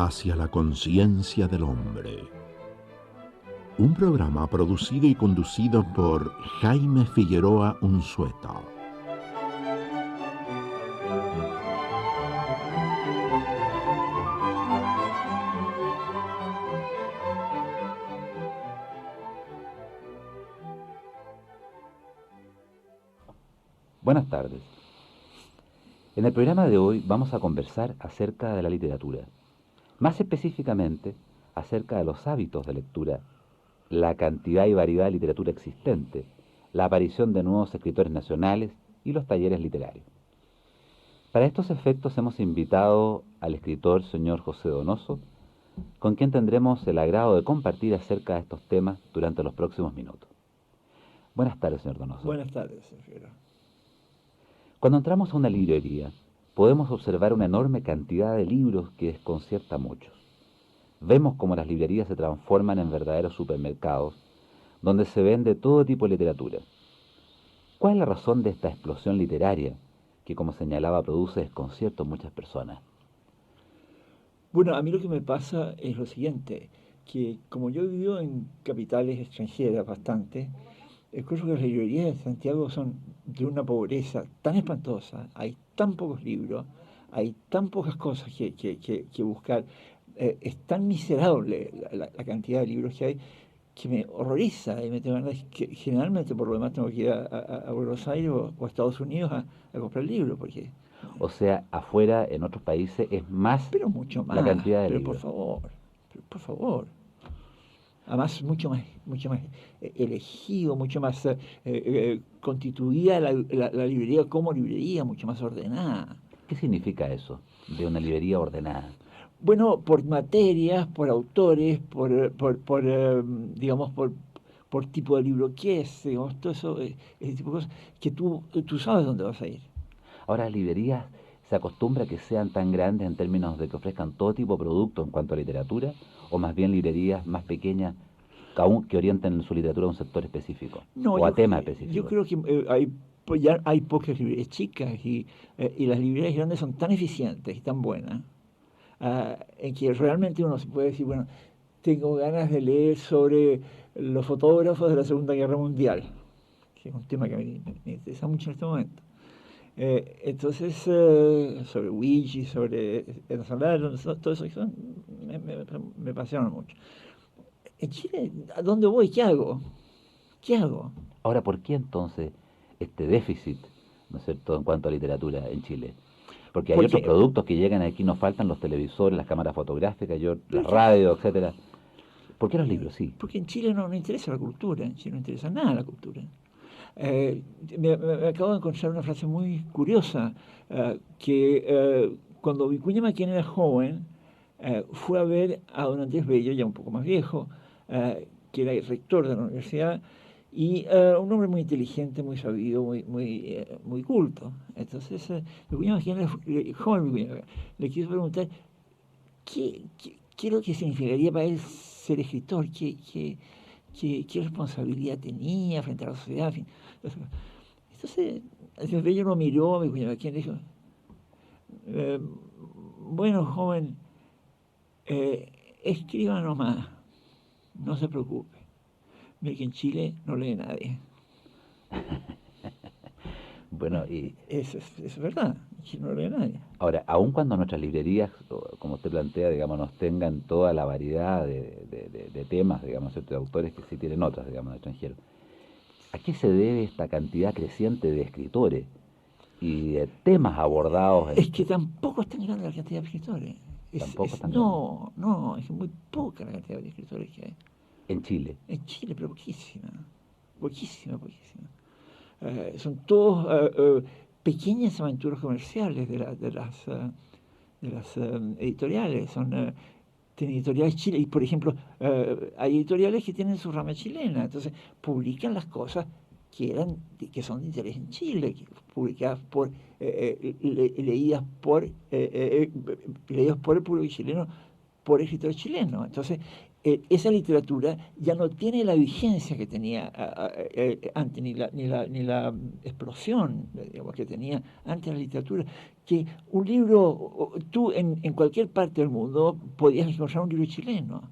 Hacia la conciencia del hombre. Un programa producido y conducido por Jaime Figueroa Unzueta. Buenas tardes. En el programa de hoy vamos a conversar acerca de la literatura, más específicamente acerca de los hábitos de lectura, la cantidad y variedad de literatura existente, la aparición de nuevos escritores nacionales y los talleres literarios. Para estos efectos hemos invitado al escritor señor José Donoso, con quien tendremos el agrado de compartir acerca de estos temas durante los próximos minutos. Buenas tardes, señor Donoso. Buenas tardes, señor. Cuando entramos a una librería, podemos observar una enorme cantidad de libros que desconcierta a muchos. Vemos cómo las librerías se transforman en verdaderos supermercados, donde se vende todo tipo de literatura. ¿Cuál es la razón de esta explosión literaria que, como señalaba, produce desconcierto en muchas personas? Bueno, a mí lo que me pasa es lo siguiente, que como yo he vivido en capitales extranjeras bastante, creo que las librerías de Santiago son de una pobreza tan espantosa, hay tan pocos libros, hay tan pocas cosas que buscar, es tan miserable la cantidad de libros que hay, que me horroriza y me tengo ganas que generalmente por lo demás tengo que ir a Buenos Aires o a Estados Unidos a comprar libros, porque O sea, afuera, en otros países, es más pero mucho la más, cantidad de pero libros. por favor. Además, mucho más elegido, mucho más constituida la librería como librería, mucho más ordenada. ¿Qué significa eso de una librería ordenada? Bueno, por materias, por autores, digamos, por tipo de libro que es, digamos, todo eso, ese tipo de cosas, que tú sabes dónde vas a ir. Ahora, las librerías se acostumbra a que sean tan grandes en términos de que ofrezcan todo tipo de producto en cuanto a literatura, o más bien librerías más pequeñas que orienten su literatura a un sector específico No, o a temas yo específicos. creo que ya hay pocas librerías chicas y las librerías grandes son tan eficientes y tan buenas en que realmente uno se puede decir, bueno, tengo ganas de leer sobre los fotógrafos de la Segunda Guerra Mundial, que es un tema que a mí me interesa mucho en este momento. Entonces, sobre Ouija, sobre el solar, todo eso me apasionan mucho. En Chile, ¿a dónde voy? ¿Qué hago? ¿Qué hago? Ahora, ¿por qué entonces este déficit, ¿no es cierto?, en cuanto a literatura en Chile? Porque hay otros Porque, productos que llegan aquí, nos faltan los televisores, las cámaras fotográficas, pero las radios, etcétera. ¿Por qué los libros? Sí. porque en Chile no interesa la cultura, en Chile no interesa nada la cultura. Me acabo de encontrar una frase muy curiosa, que cuando Vicuña Maquena era joven, fue a ver a don Andrés Bello, ya un poco más viejo, que era el rector de la universidad, y un hombre muy inteligente, muy sabido, muy culto. Entonces, Vicuña Maquena, el joven Vicuña Maquena, le quiso preguntar qué es lo que significaría para él ser escritor, qué responsabilidad tenía frente a la sociedad. En fin. Entonces, el Bello lo miró a Vicuña Maquena y dijo, eh, bueno, joven, escriba nomás, no se preocupe. Mire que en Chile no lee nadie. Bueno, y Eso es verdad, en Chile no lee nadie. ahora, aun cuando nuestras librerías, como usted plantea, digamos, nos tengan toda la variedad de temas, digamos, ¿cierto?, de autores que sí tienen otras, digamos, extranjeros, ¿a qué se debe esta cantidad creciente de escritores y de temas abordados Es que tampoco es tan grande la cantidad de escritores. tampoco tan grandes No, es muy poca la cantidad de escritores que hay. en Chile? En Chile, pero poquísima. Poquísima. Son todos pequeñas aventuras comerciales de las editoriales. Tienen editoriales chilenas. Y, por ejemplo, hay editoriales que tienen su rama chilena. Entonces, publican las cosas que son de interés en Chile, publicadas leídas por el público chileno, por escritores chilenos. Entonces, esa literatura ya no tiene la vigencia que tenía antes, ni la explosión, digamos, que tenía antes la literatura. Que un libro, tú en cualquier parte del mundo podías encontrar un libro chileno,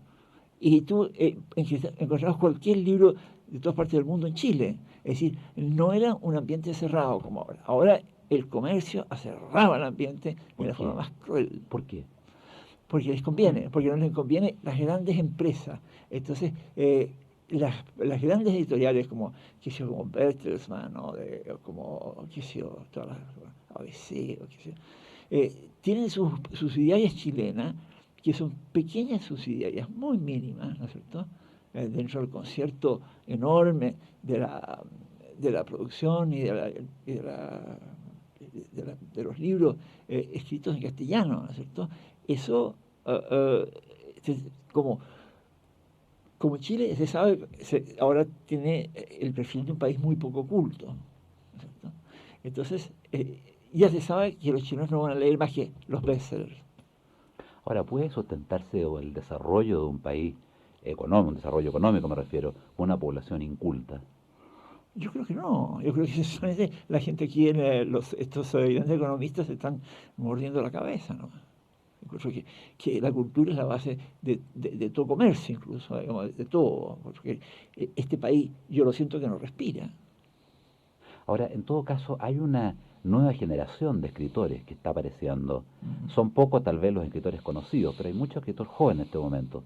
y tú encontrabas cualquier libro de todas partes del mundo en Chile. Es decir, no era un ambiente cerrado como ahora. Ahora el comercio cerraba el ambiente de la forma más cruel. ¿Por qué? Porque les conviene, porque no les conviene las grandes empresas. Entonces, las grandes editoriales como, qué sé yo, como Bertelsmann, o como, qué sé yo, todas las ABC, o qué sé yo, tienen sus subsidiarias chilenas, que son pequeñas subsidiarias, muy mínimas, ¿no es cierto?, dentro del concierto enorme de la producción y de los libros escritos en castellano, ¿no es cierto? Eso, como Chile se sabe, ahora tiene el perfil de un país muy poco culto, ¿no es cierto? Entonces, ya se sabe que los chilenos no van a leer más que los bestsellers. Ahora, ¿puede sustentarse o el desarrollo de un país económico, un desarrollo económico me refiero, con una población inculta? Yo creo que no. Yo creo que solamente la gente aquí, estos grandes economistas, se están mordiendo la cabeza, ¿no? Yo creo que la cultura es la base de todo comercio, incluso, digamos, de todo. Porque este país, yo lo siento que no respira. Ahora, en todo caso, hay una nueva generación de escritores que está apareciendo. Mm. Son pocos tal vez los escritores conocidos, pero hay muchos escritores jóvenes en este momento.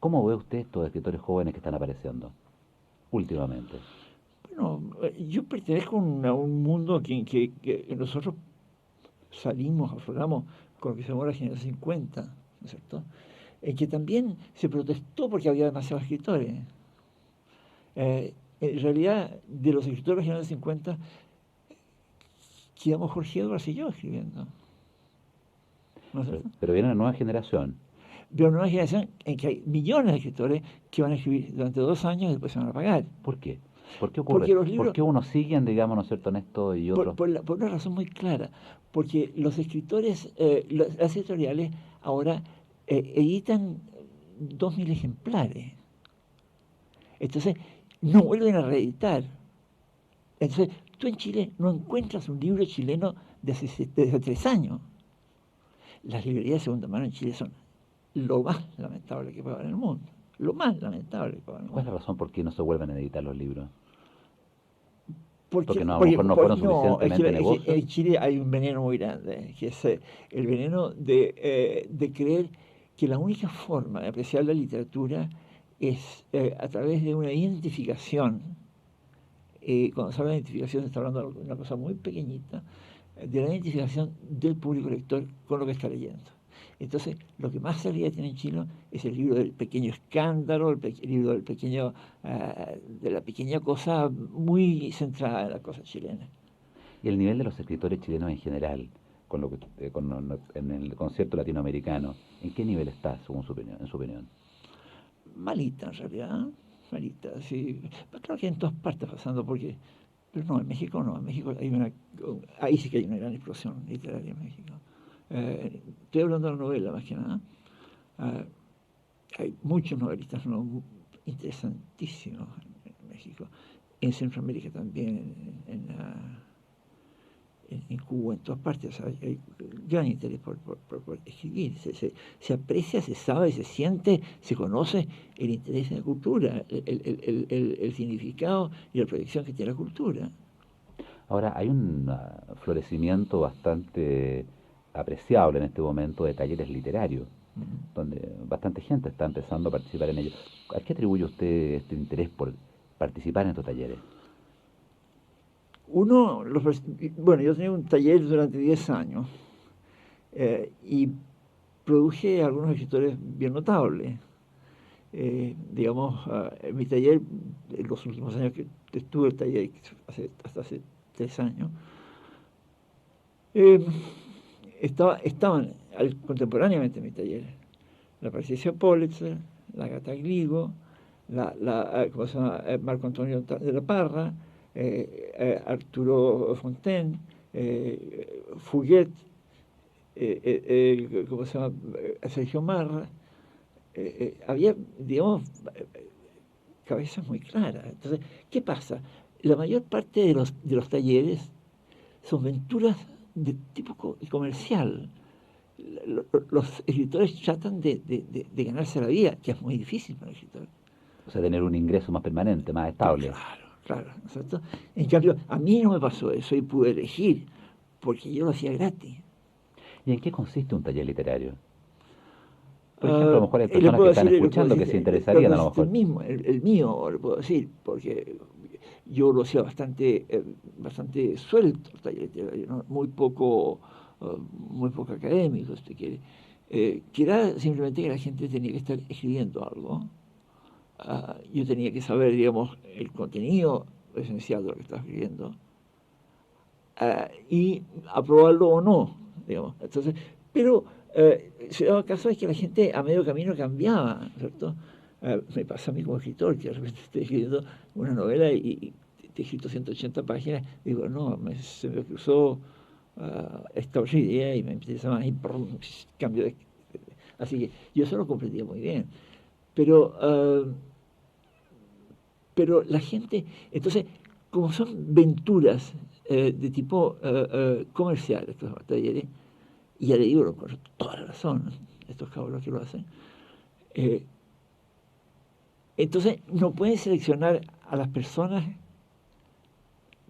¿Cómo ve usted estos escritores jóvenes que están apareciendo últimamente? Bueno, yo pertenezco a un mundo que nosotros salimos, afloramos con lo que se llamó la generación 50, ¿no es cierto? En que también se protestó porque había demasiados escritores. En realidad, de los escritores de la generación 50, quedamos Jorge Edwards y yo escribiendo, ¿no es cierto? Pero viene una nueva generación. De una nueva generación en que hay millones de escritores que van a escribir durante 2 años y después se van a pagar. ¿Por qué? ¿Por qué ocurre? Porque los ¿Por libros, qué unos siguen, digamos, ¿no es cierto?, en esto y otros? por una razón muy clara, porque los escritores, las editoriales ahora editan 2.000 ejemplares. Entonces, no vuelven a reeditar. Entonces, tú en Chile no encuentras un libro chileno de hace 3 años. Las librerías de segunda mano en Chile son lo más lamentable que puede haber en el mundo. Lo más lamentable que puede haber en el ¿Cuál es mundo. la razón por qué no se vuelven a editar los libros? Porque, Porque no, a lo mejor no fueron no, suficientemente es que negocio. en Chile hay un veneno muy grande, que es el veneno de creer que la única forma de apreciar la literatura es a través de una identificación. Cuando se habla de identificación se está hablando de una cosa muy pequeñita, de la identificación del público lector con lo que está leyendo. Entonces, lo que más salida tiene en Chile es el libro del pequeño escándalo, el libro del pequeño, de la pequeña cosa muy centrada en la cosa chilena. Y el nivel de los escritores chilenos en general, en el concierto latinoamericano, ¿en qué nivel está, según su opinión, en su opinión? Malita, en realidad, ¿eh? Malita, sí. Pero claro que en todas partes pasando, porque... Pero no, en México no, en México ahí sí que hay una gran explosión literaria en México. Estoy hablando de la novela más que nada. Uh, Hay muchos novelistas interesantísimos en México, en Centroamérica también, en Cuba, en todas partes. Hay gran interés por escribir. Se aprecia, se sabe, se siente, se conoce el interés en la cultura, el significado y la proyección que tiene la cultura. Ahora, hay un florecimiento bastante apreciable en este momento de talleres literarios, donde bastante gente está empezando a participar en ellos. ¿A qué atribuye usted este interés por participar en estos talleres? Bueno, yo tenía un taller durante 10 años y produje algunos escritores bien notables. Digamos, en mi taller, en los últimos años que estuve el taller, hasta hace 3 años, eh, estaban contemporáneamente en mi taller la Patricia Pólitzer, la Gata Gligo, ¿cómo se llama? Marco Antonio de la Parra, Arturo Fontaine, Fuguet, ¿cómo se llama? Sergio Marra, había, digamos, cabezas muy claras. Entonces, ¿qué pasa? La mayor parte de los talleres son venturas de tipo comercial. Los escritores tratan de ganarse la vida, que es muy difícil para el escritor. O sea, tener un ingreso más permanente, más estable. Claro, claro, ¿no es cierto? En cambio, a mí no me pasó eso y pude elegir, porque yo lo hacía gratis. ¿Y en qué consiste un taller literario? Por ejemplo, a lo mejor hay Le personas puedo que están decir, escuchando que se interesarían a lo el mejor. mismo, el mío, le puedo decir, porque yo lo hacía bastante suelto, el taller literario, ¿no? Muy poco académico, si usted quiere. Que era simplemente que la gente tenía que estar escribiendo algo. Yo tenía que saber, digamos, el contenido esencial de lo que estaba escribiendo y aprobarlo o no, digamos. Entonces, pero se daba caso de que la gente a medio camino cambiaba, ¿cierto? Me pasa a mí como escritor, que de repente estoy escribiendo una novela y he escrito 180 páginas, digo, no, se me cruzó esta otra idea y me interesa más y brum, cambio de... Así que yo eso lo comprendía muy bien. Pero, pero la gente, entonces, como son venturas de tipo comercial, estos talleres, y ya le digo, con toda la razón, estos cabros que lo hacen, eh, entonces no pueden seleccionar a las personas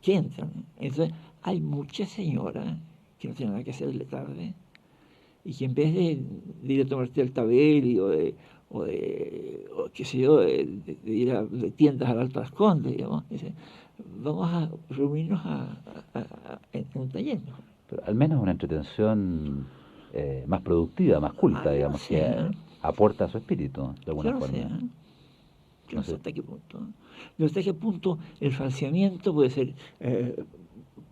que entran. Entonces hay muchas señoras que no tienen nada que hacer de la tarde y que en vez de ir a tomarte el tabeli o qué sé yo, de ir a de tiendas al Alto Las Condes, digamos, dice, vamos a reunirnos en un taller mejor. Pero al menos una entretención más productiva, más culta, Yo no digamos, sé, que aporta a su espíritu, de yo alguna no sé, forma. yo No no sé sé, hasta qué punto. Yo hasta qué punto el falseamiento puede ser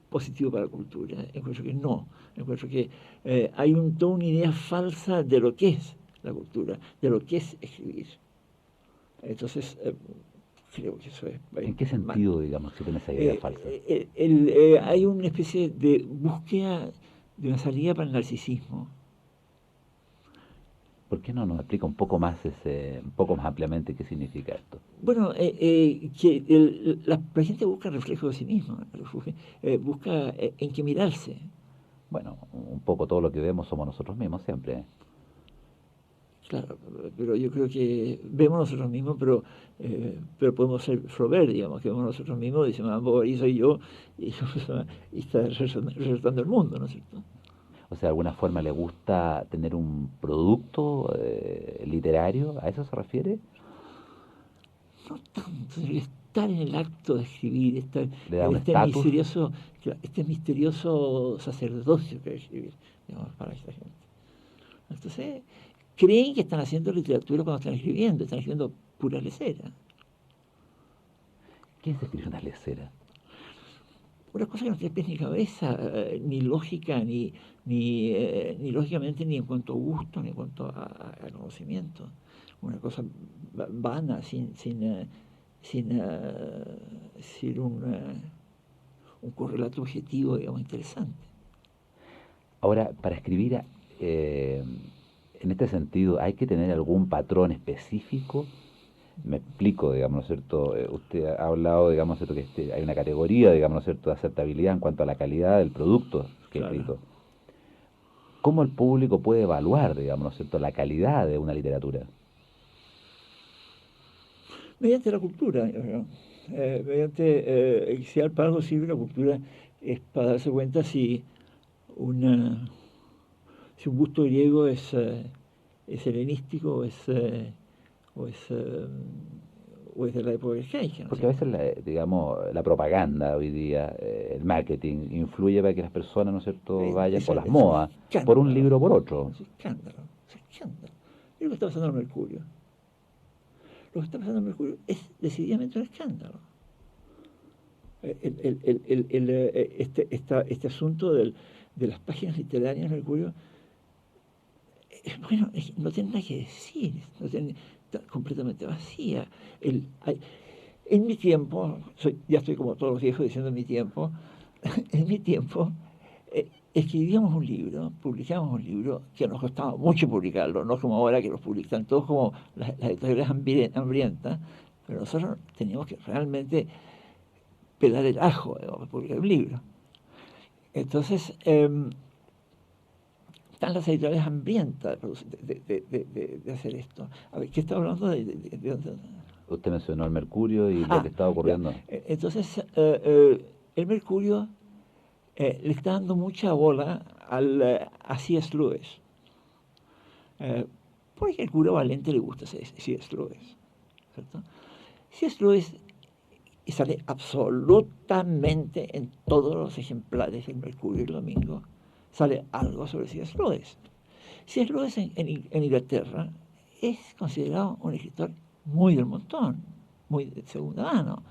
positivo para la cultura. Encuentro que no. Encuentro que hay toda una idea falsa de lo que es la cultura, de lo que es escribir. Entonces, creo que eso es ¿en qué mal. sentido, digamos, existen esas ideas falsas? Hay una especie de búsqueda de una salida para el narcisismo. ¿Por qué no nos explica un poco más un poco más ampliamente qué significa esto? Bueno, que la gente busca reflejo de sí misma, busca en qué mirarse. Bueno, un poco todo lo que vemos somos nosotros mismos siempre. Claro, pero yo creo que vemos nosotros mismos, pero podemos ser Flaubert, digamos, que vemos nosotros mismos, dice, ahí soy yo, y, y está resaltando el mundo, ¿no es cierto? O sea, de alguna forma le gusta tener un producto literario, ¿a eso se refiere? No tanto, sino que estar en el acto de escribir, estar ¿Le da en un estatus? este misterioso sacerdocio que es escribir, digamos, para esta gente. Entonces, creen que están haciendo literatura cuando están escribiendo pura lecera. ¿Quién se escribe una lecera? Una cosa que no tiene pies ni cabeza, ni lógica, ni lógicamente, ni en cuanto a gusto, ni en cuanto a conocimiento. Una cosa vana, sin un correlato objetivo, digamos, interesante. Ahora, para escribir en este sentido, ¿hay que tener algún patrón específico? Me explico, digamos, ¿no es cierto? Usted ha hablado, digamos, ¿cierto? Que hay una categoría, digamos, ¿no es cierto?, de aceptabilidad en cuanto a la calidad del producto que he Claro. escrito. ¿Cómo el público puede evaluar, digamos, ¿no es cierto?, la calidad de una literatura? Mediante la cultura, yo creo. Si para algo sirve la cultura es para darse cuenta una, si un gusto griego es helenístico o es, eh, o es de la época arcaica, ¿no es Porque a cierto? veces, digamos, la propaganda hoy día, el marketing, influye para que las personas, ¿no es cierto?, vayan por las Es un modas, por un escándalo, libro o por otro. es un escándalo, es un escándalo. Es lo que está pasando en Mercurio. Lo que está pasando en Mercurio es decididamente un escándalo. Este asunto de las páginas literarias en Mercurio, bueno, no tiene nada que decir, está completamente vacía. En mi tiempo, ya estoy como todos los viejos diciendo en mi tiempo, en mi tiempo escribíamos un libro, publicábamos un libro que nos costaba mucho publicarlo, no como ahora que los publican todos como las editoriales hambrientas, pero nosotros teníamos que realmente pelar el ajo, digamos, para publicar un libro. Entonces, están las editoriales hambrientas de hacer esto. A ver, ¿qué está hablando de Usted mencionó el Mercurio y lo que estaba ocurriendo. Entonces, el Mercurio le está dando mucha bola a C.S. Lewis. Porque al cura Valente le gusta C.S. Lewis, ¿cierto? C.S. Lewis sale absolutamente en todos los ejemplares del Mercurio y el Domingo, sale algo sobre C.S. Lewis. C.S. Lewis en Inglaterra es considerado un escritor muy del montón, muy de segunda mano.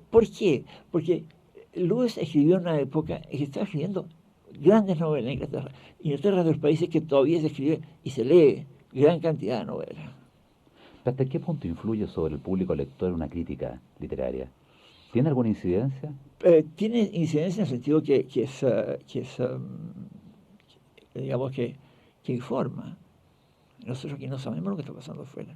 ¿Por qué? Porque Lewis escribió en una época en que estaba escribiendo grandes novelas en Inglaterra. Inglaterra es de los países que todavía se escribe y se lee gran cantidad de novelas. ¿Hasta qué punto influye sobre el público lector una crítica literaria? ¿Tiene alguna incidencia? Tiene incidencia en el sentido que digamos que informa. Nosotros aquí no sabemos lo que está pasando afuera.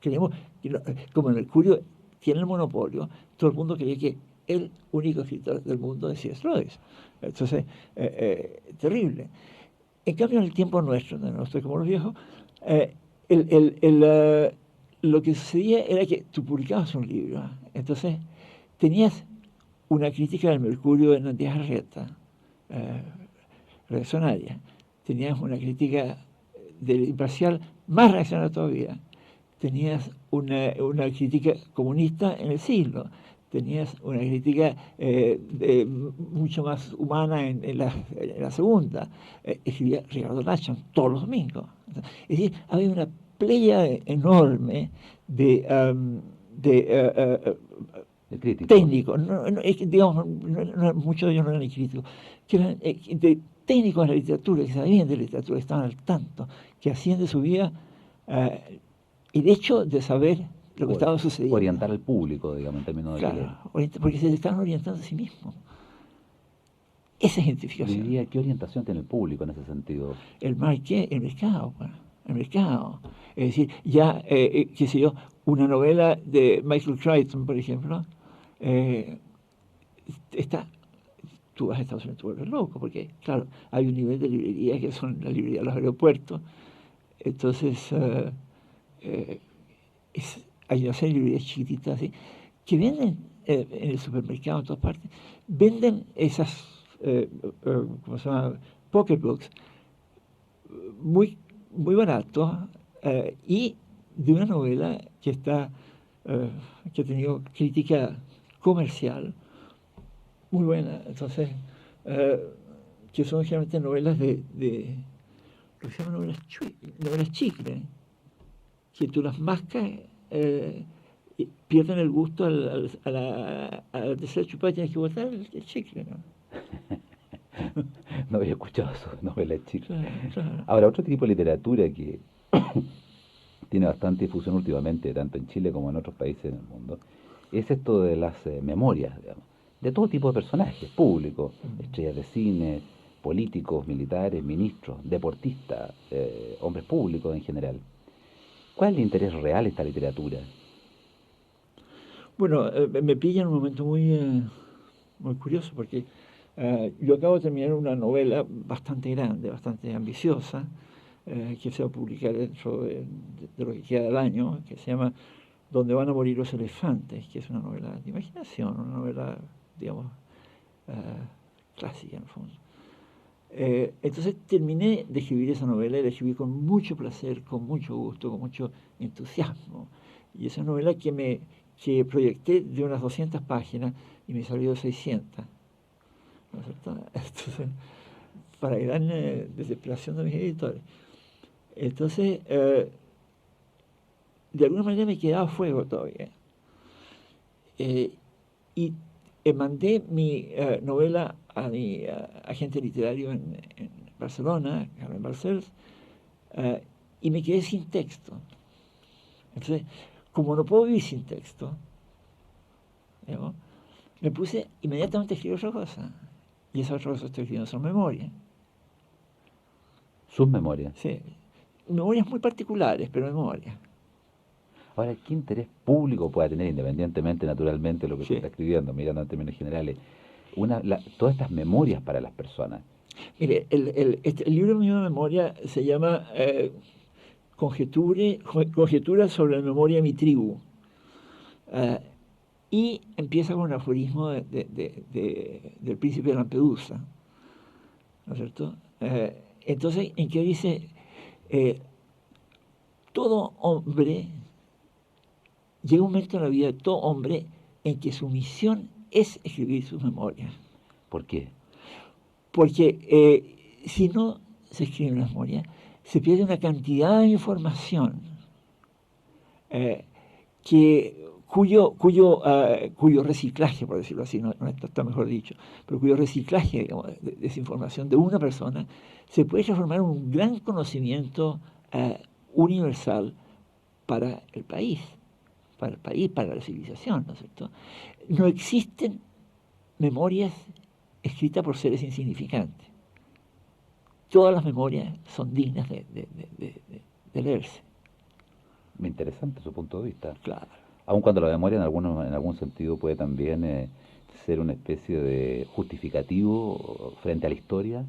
Creemos que como el Mercurio tiene el monopolio, todo el mundo cree que el único escritor del mundo es C.S. Lewis. Entonces, terrible. En cambio, en el tiempo nuestro, no estoy como los viejos, lo que sucedía era que tú publicabas un libro, entonces tenías una crítica del Mercurio en Díaz Arrieta, reaccionaria, tenías una crítica del Imparcial más reaccionaria todavía, tenías una crítica comunista en El Siglo, tenías una crítica mucho más humana en la segunda. Escribía Ricardo Lachon todos los domingos. Es decir, había una playa enorme de técnicos, digamos, muchos de ellos no eran críticos, que eran de técnicos de la literatura, que sabían de literatura, que estaban al tanto, que hacían de su vida el hecho de saber lo que estaba sucediendo. Orientar al público, digamos, en términos de... Claro, porque se estaban orientando a sí mismos. Esa identificación. Diría, ¿qué orientación tiene el público en ese sentido? El mercado, bueno, el mercado. Es decir, ya, qué sé yo, una novela de Michael Crichton, por ejemplo, tú vas a Estados Unidos, tú vuelves loco, porque, claro, hay un nivel de librería que son las librerías de los aeropuertos. Entonces, hay una serie de librerías chiquititas así, que venden en el supermercado en todas partes, venden esas, ¿cómo se llama? Pocketbooks, muy, muy barato, y de una novela que está, que ha tenido crítica comercial muy buena. Entonces, que son generalmente novelas de lo que se llaman novelas chicle, que tú las mascas, pierden el gusto al tercer chupada y tienes que botar el chicle, ¿no? No había escuchado eso, novelas chicas. Claro. Ahora, otro tipo de literatura que tiene bastante difusión últimamente, tanto en Chile como en otros países del mundo, es esto de las memorias, digamos, de todo tipo de personajes, públicos, estrellas de cine, políticos, militares, ministros, deportistas, hombres públicos en general. ¿Cuál es el interés real de esta literatura? Bueno, me pilla en un momento muy curioso, porque yo acabo de terminar una novela bastante grande, bastante ambiciosa, que se va a publicar dentro de lo que queda del año, que se llama Donde van a morir los elefantes, que es una novela de imaginación, una novela, digamos, clásica en el fondo. Entonces terminé de escribir esa novela y la escribí con mucho placer, con mucho gusto, con mucho entusiasmo. Y esa novela que proyecté de unas 200 páginas y me salió 600. ¿No es cierto? Entonces, para gran desesperación de mis editores. Entonces, de alguna manera me quedaba a fuego todavía. Y mandé mi novela a mi agente literario en Barcelona, Carmen Barcels, y me quedé sin texto. Entonces, como no puedo vivir sin texto, digamos, me puse inmediatamente a escribir otra cosa. Y esa otra cosa que estoy escribiendo son memorias. Sus memorias. Sí. Memorias muy particulares, pero memorias. Ahora, ¿qué interés público puede tener, independientemente, naturalmente, de lo que Sí. usted está escribiendo, mirando en términos generales, todas estas memorias para las personas? Mire, el libro mío de memoria se llama Conjeturas sobre la memoria de mi tribu. Y empieza con un aforismo del príncipe de Lampedusa, ¿no es cierto? Entonces, en que dice, todo hombre, llega un momento en la vida de todo hombre en que su misión es escribir sus memorias. ¿Por qué? Porque si no se escribe una memoria, se pierde una cantidad de información cuyo reciclaje, por decirlo así, no está mejor dicho, pero cuyo reciclaje, digamos, de esa información de una persona se puede transformar en un gran conocimiento universal para el país, para la civilización, ¿no es cierto? No existen memorias escritas por seres insignificantes. Todas las memorias son dignas de leerse. Interesante su punto de vista. Claro. Aun cuando la memoria en algún sentido puede también ser una especie de justificativo frente a la historia,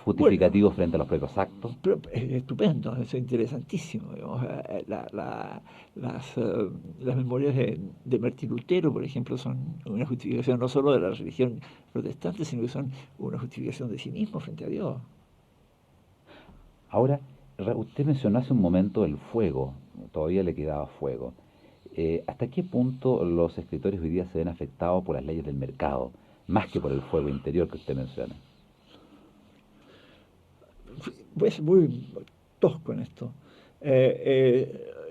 justificativo frente a los propios actos. Pero es estupendo, eso es interesantísimo. Digamos, las memorias de Martín Lutero, por ejemplo, son una justificación no solo de la religión protestante, sino que son una justificación de sí mismo frente a Dios. Ahora, usted mencionó hace un momento el fuego, todavía le quedaba fuego. ¿Hasta qué punto los escritores hoy día se ven afectados por las leyes del mercado, más que por el fuego interior que usted menciona? Voy a ser muy tosco en esto.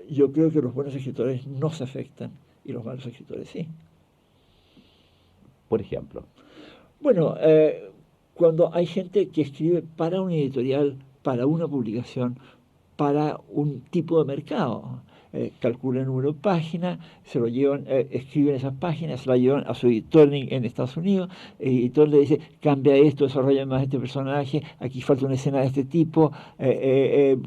Yo creo que los buenos escritores no se afectan y los malos escritores sí. Por ejemplo. Bueno, cuando hay gente que escribe para una editorial, para una publicación, para un tipo de mercado, calculan el número de páginas, se lo llevan, escriben esas páginas, se la llevan a su editor en Estados Unidos, el editor le dice, cambia esto, desarrolla más este personaje, aquí falta una escena de este tipo,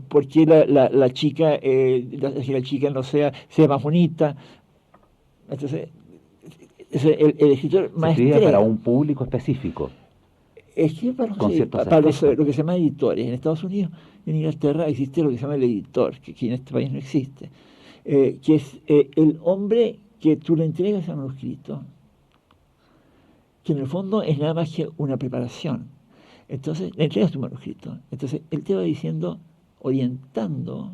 ¿por qué la chica no sea más bonita? Entonces, el escritor se escribe para un público específico. Escribe para lo que se llama editores. En Estados Unidos y en Inglaterra existe lo que se llama el editor, que aquí en este país no existe, que es el hombre que tú le entregas el manuscrito, que en el fondo es nada más que una preparación. Entonces, le entregas tu manuscrito. Entonces, él te va diciendo, orientando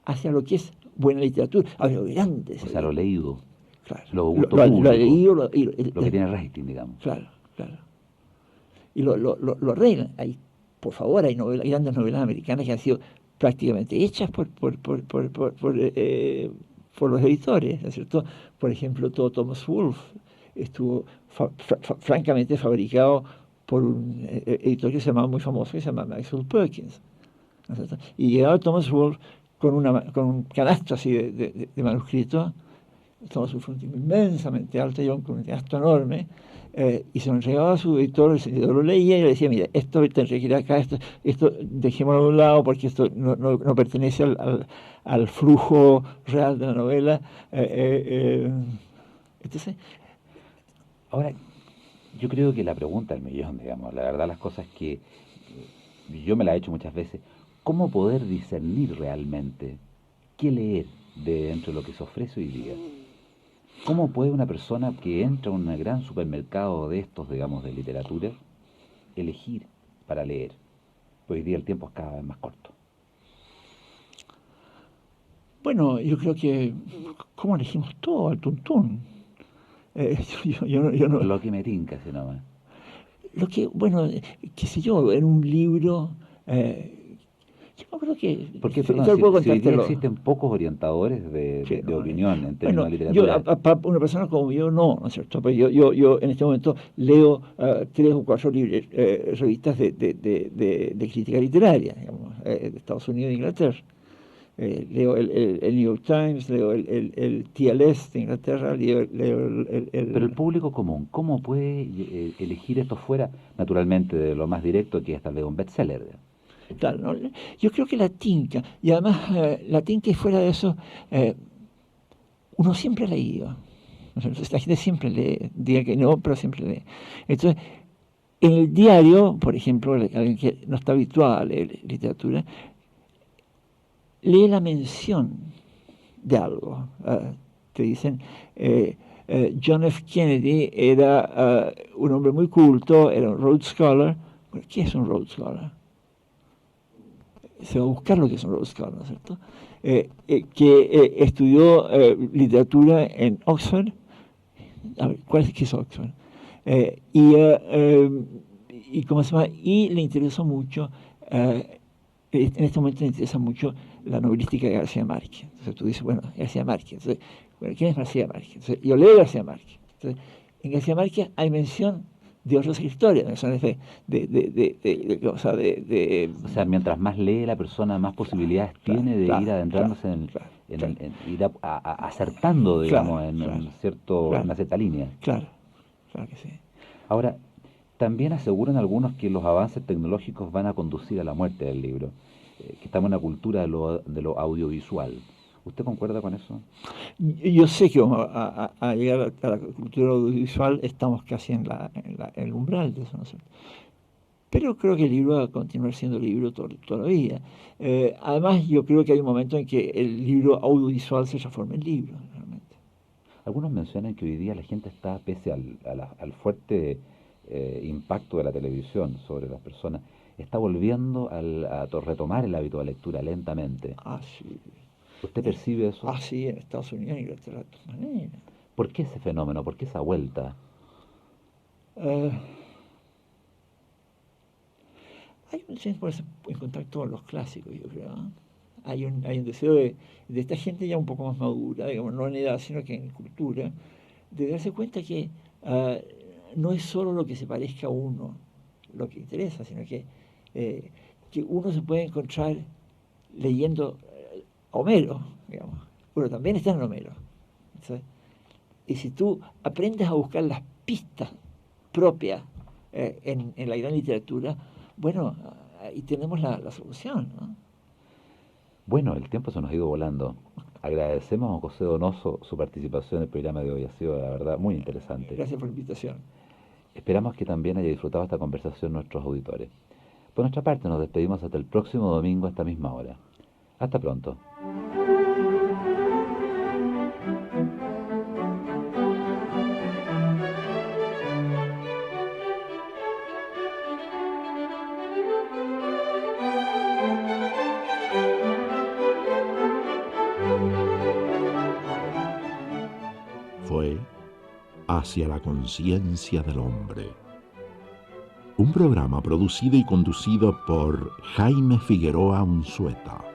hacia lo que es buena literatura, a lo grande. O sea, lo leído. Claro. Lo leído. Lo que tiene rating, digamos. Claro. Y lo arreglan. Por favor, hay grandes novelas americanas que han sido prácticamente hechas por los editores, ¿no es cierto? Por ejemplo, todo Thomas Wolfe estuvo francamente fabricado por un editor que se llamaba muy famoso, que se llama Maxwell Perkins, ¿no es cierto? Y llegaba Thomas Wolfe con un canasto así de manuscritos. Thomas Wolfe fue un tipo inmensamente alto, con un canasto enorme, y se lo entregaba a su editor, el editor lo leía y le decía, mira, esto tendría que ir acá, esto dejémoslo a un lado porque esto no pertenece al flujo real de la novela. Entonces, ahora, yo creo que la pregunta del millón, digamos, la verdad las cosas que yo me la he hecho muchas veces, ¿cómo poder discernir realmente qué leer de dentro de lo que se ofrece hoy día? ¿Cómo puede una persona que entra a un gran supermercado de estos, digamos, de literatura, elegir para leer? Hoy día el tiempo es cada vez más corto. Bueno, yo creo que, ¿cómo elegimos todo? Al tuntún. Yo no, lo que me tinca, si no más. Bueno, qué sé yo, en un libro... yo creo que... Porque, perdón, si hoy día existen pocos orientadores de opinión en términos de literatura... Una persona como yo no es cierto? Pues yo en este momento leo 3 o 4 revistas de crítica literaria, digamos, de Estados Unidos e Inglaterra. leo el New York Times, leo el TLS de Inglaterra, leo Pero el público común, ¿cómo puede elegir esto fuera, naturalmente, de lo más directo que es tal vez un bestseller? Claro, ¿no? Yo creo que la tinca, y además la tinca y fuera de eso, uno siempre ha leído. Entonces, la gente siempre lee, diga que no, pero siempre lee. Entonces, en el diario, por ejemplo, alguien que no está habituado a leer literatura, lee la mención de algo. Te dicen, John F. Kennedy era un hombre muy culto, era un Rhodes Scholar. Bueno, ¿qué es un Rhodes Scholar? Se va a buscar lo que es un Rhodes Scholar, ¿no es cierto? Que estudió literatura en Oxford. A ver, ¿qué es Oxford? Y ¿cómo se llama? Y le interesó mucho, en este momento le interesa mucho la novelística de García Márquez. Entonces tú dices, bueno, García Márquez. Entonces, bueno, ¿quién es García Márquez? Entonces, yo leo García Márquez. Entonces, en García Márquez hay mención de otras historias, menciones O sea, mientras más lee la persona, más posibilidades tiene de ir adentrándose en ir acertando, digamos, en una cierta línea. Claro, claro que sí. Ahora, también aseguran algunos que los avances tecnológicos van a conducir a la muerte del libro, que estamos en una cultura de lo audiovisual. ¿Usted concuerda con eso? Yo sé que vamos a llegar a la cultura audiovisual, estamos casi en el umbral de eso, ¿no es cierto? Pero creo que el libro va a continuar siendo libro toda la vida. Además, yo creo que hay un momento en que el libro audiovisual se transforma en libro, realmente. Algunos mencionan que hoy día la gente está, pese al fuerte impacto de la televisión sobre las personas, está volviendo a retomar el hábito de lectura lentamente. Ah, sí. ¿Usted percibe eso? Ah, sí, en Estados Unidos y Inglaterra de todas maneras. ¿Por qué ese fenómeno? ¿Por qué esa vuelta? Hay un deseo por ponerse en contacto con los clásicos, yo creo. Hay un deseo de esta gente ya un poco más madura, digamos, no en edad, sino que en cultura, de darse cuenta que no es solo lo que se parezca a uno lo que interesa, sino que uno se puede encontrar leyendo Homero, digamos. Bueno, también está en Homero. ¿Sabes? Y si tú aprendes a buscar las pistas propias en la gran literatura, bueno, ahí tenemos la solución, ¿no? Bueno, el tiempo se nos ha ido volando. Agradecemos a José Donoso su participación en el programa de hoy. Ha sido, la verdad, muy interesante. Gracias por la invitación. Esperamos que también haya disfrutado esta conversación nuestros auditores. Por nuestra parte, nos despedimos hasta el próximo domingo a esta misma hora. Hasta pronto. Fue Hacia la conciencia del hombre. Un programa producido y conducido por Jaime Figueroa Unzueta.